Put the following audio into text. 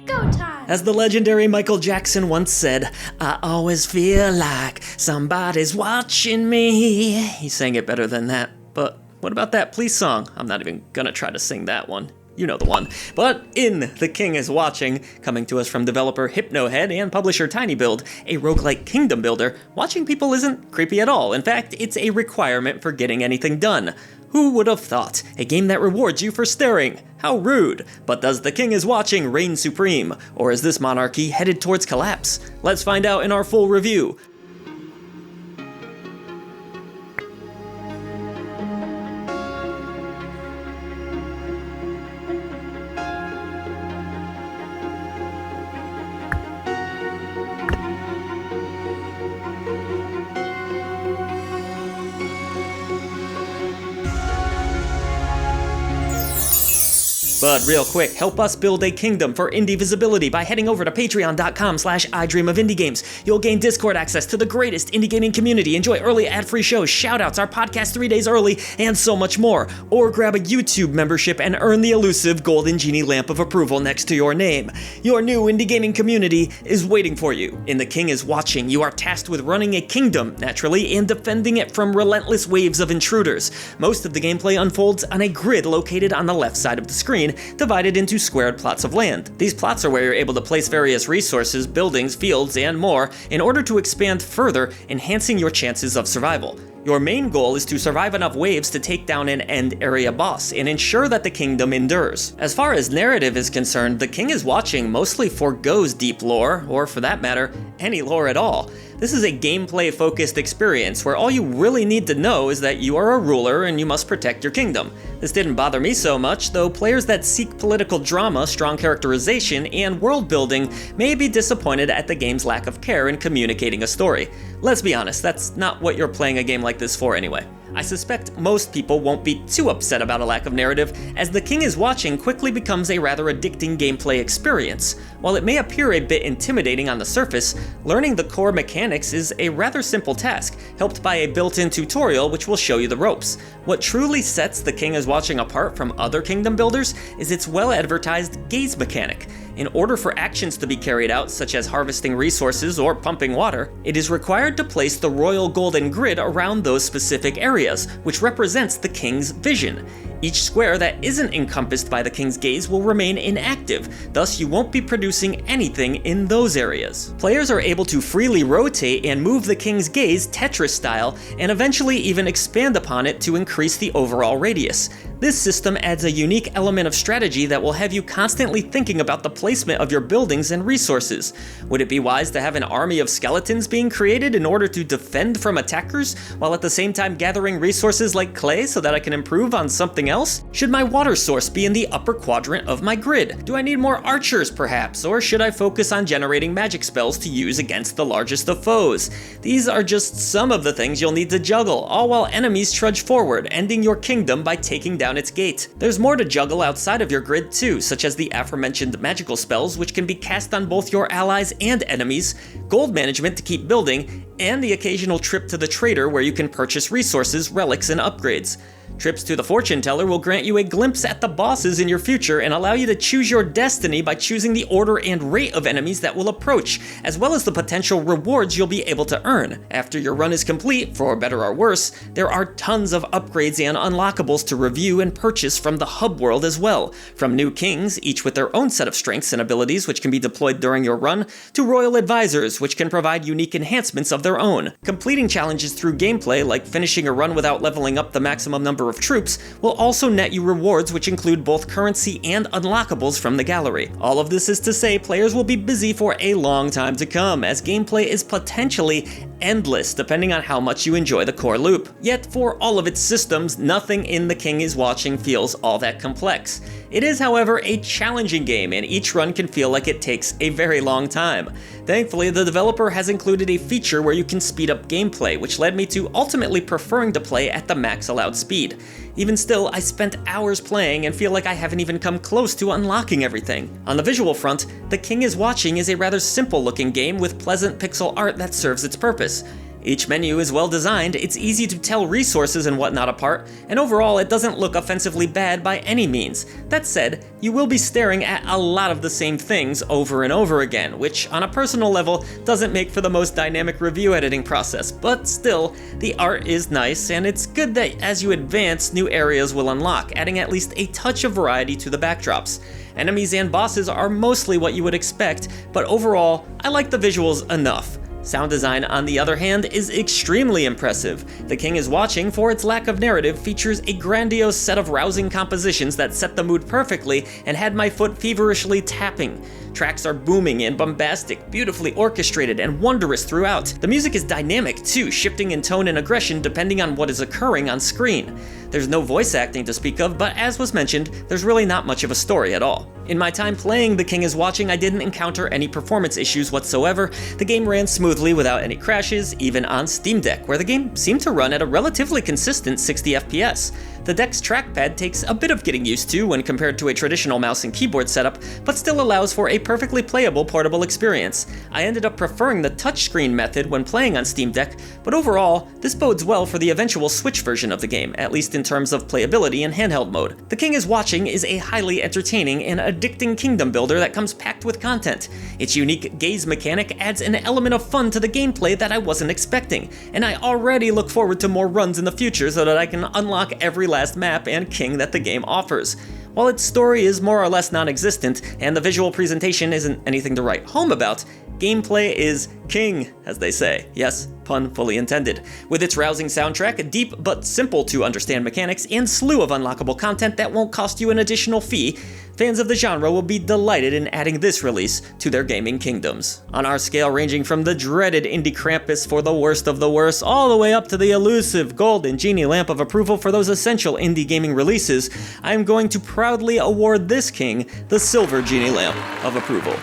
Go time! As the legendary Michael Jackson once said, I always feel like somebody's watching me. He sang it better than that, but what about that Please song? I'm not even gonna try to sing that one. You know the one. But in The King is Watching, coming to us from developer Hypnohead and publisher TinyBuild, a roguelike kingdom builder, watching people isn't creepy at all. In fact, it's a requirement for getting anything done. Who would have thought? A game that rewards you for staring. How rude. But does The King is Watching reign supreme? Or is this monarchy headed towards collapse? Let's find out in our full review. But real quick, help us build a kingdom for indie visibility by heading over to patreon.com/idreamofindiegames. You'll gain Discord access to the greatest indie gaming community, enjoy early ad-free shows, shoutouts, our podcast 3 days early, and so much more. Or grab a YouTube membership and earn the elusive golden genie lamp of approval next to your name. Your new indie gaming community is waiting for you. In The King is Watching, you are tasked with running a kingdom, naturally, and defending it from relentless waves of intruders. Most of the gameplay unfolds on a grid located on the left side of the screen, divided into squared plots of land. These plots are where you're able to place various resources, buildings, fields, and more in order to expand further, enhancing your chances of survival. Your main goal is to survive enough waves to take down an end area boss and ensure that the kingdom endures. As far as narrative is concerned, The King is Watching mostly forgoes deep lore, or for that matter, any lore at all. This is a gameplay-focused experience where all you really need to know is that you are a ruler and you must protect your kingdom. This didn't bother me so much, though players that seek political drama, strong characterization, and world building may be disappointed at the game's lack of care in communicating a story. Let's be honest, that's not what you're playing a game like this for anyway. I suspect most people won't be too upset about a lack of narrative, as The King is Watching quickly becomes a rather addicting gameplay experience. While it may appear a bit intimidating on the surface, learning the core mechanics is a rather simple task, helped by a built-in tutorial which will show you the ropes. What truly sets The King is Watching apart from other kingdom builders is its well-advertised gaze mechanic. In order for actions to be carried out, such as harvesting resources or pumping water, it is required to place the royal golden grid around those specific areas, which represents the king's vision. Each square that isn't encompassed by the king's gaze will remain inactive, thus you won't be producing anything in those areas. Players are able to freely rotate and move the king's gaze Tetris style, and eventually even expand upon it to increase the overall radius. This system adds a unique element of strategy that will have you constantly thinking about the placement of your buildings and resources. Would it be wise to have an army of skeletons being created in order to defend from attackers, while at the same time gathering resources like clay so that I can improve on something else? Should my water source be in the upper quadrant of my grid? Do I need more archers perhaps, or should I focus on generating magic spells to use against the largest of foes? These are just some of the things you'll need to juggle, all while enemies trudge forward, ending your kingdom by taking down its gate. There's more to juggle outside of your grid too, such as the aforementioned magical spells which can be cast on both your allies and enemies, gold management to keep building, and the occasional trip to the trader where you can purchase resources, relics, and upgrades. Trips to the fortune teller will grant you a glimpse at the bosses in your future and allow you to choose your destiny by choosing the order and rate of enemies that will approach, as well as the potential rewards you'll be able to earn. After your run is complete, for better or worse, there are tons of upgrades and unlockables to review and purchase from the hub world as well, from new kings, each with their own set of strengths and abilities which can be deployed during your run, to royal advisors, which can provide unique enhancements of their own. Completing challenges through gameplay, like finishing a run without leveling up the maximum number of troops, will also net you rewards which include both currency and unlockables from the gallery. All of this is to say players will be busy for a long time to come, as gameplay is potentially endless depending on how much you enjoy the core loop. Yet for all of its systems, nothing in The King is Watching feels all that complex. It is, however, a challenging game, and each run can feel like it takes a very long time. Thankfully, the developer has included a feature where you can speed up gameplay, which led me to ultimately preferring to play at the max allowed speed. Even still, I spent hours playing and feel like I haven't even come close to unlocking everything. On the visual front, The King is Watching is a rather simple looking game with pleasant pixel art that serves its purpose. Each menu is well designed, it's easy to tell resources and whatnot apart, and overall it doesn't look offensively bad by any means. That said, you will be staring at a lot of the same things over and over again, which on a personal level doesn't make for the most dynamic review editing process, but still, the art is nice, and it's good that as you advance, new areas will unlock, adding at least a touch of variety to the backdrops. Enemies and bosses are mostly what you would expect, but overall, I like the visuals enough. Sound design, on the other hand, is extremely impressive. The King is Watching, for its lack of narrative, features a grandiose set of rousing compositions that set the mood perfectly and had my foot feverishly tapping. Tracks are booming and bombastic, beautifully orchestrated, and wondrous throughout. The music is dynamic too, shifting in tone and aggression depending on what is occurring on screen. There's no voice acting to speak of, but as was mentioned, there's really not much of a story at all. In my time playing The King is Watching, I didn't encounter any performance issues whatsoever. The game ran smoothly without any crashes, even on Steam Deck, where the game seemed to run at a relatively consistent 60 FPS. The Deck's trackpad takes a bit of getting used to when compared to a traditional mouse and keyboard setup, but still allows for a perfectly playable portable experience. I ended up preferring the touchscreen method when playing on Steam Deck, but overall, this bodes well for the eventual Switch version of the game, at least in terms of playability in handheld mode. The King is Watching is a highly entertaining and addicting kingdom builder that comes packed with content. Its unique gaze mechanic adds an element of fun to the gameplay that I wasn't expecting, and I already look forward to more runs in the future so that I can unlock every last map and king that the game offers. While its story is more or less non-existent, and the visual presentation isn't anything to write home about, gameplay is king, as they say. Yes, pun fully intended. With its rousing soundtrack, deep but simple to understand mechanics, and slew of unlockable content that won't cost you an additional fee, fans of the genre will be delighted in adding this release to their gaming kingdoms. On our scale ranging from the dreaded Indie Krampus for the worst of the worst, all the way up to the elusive Golden Genie Lamp of Approval for those essential indie gaming releases, I am going to proudly award this king the Silver Genie Lamp of Approval.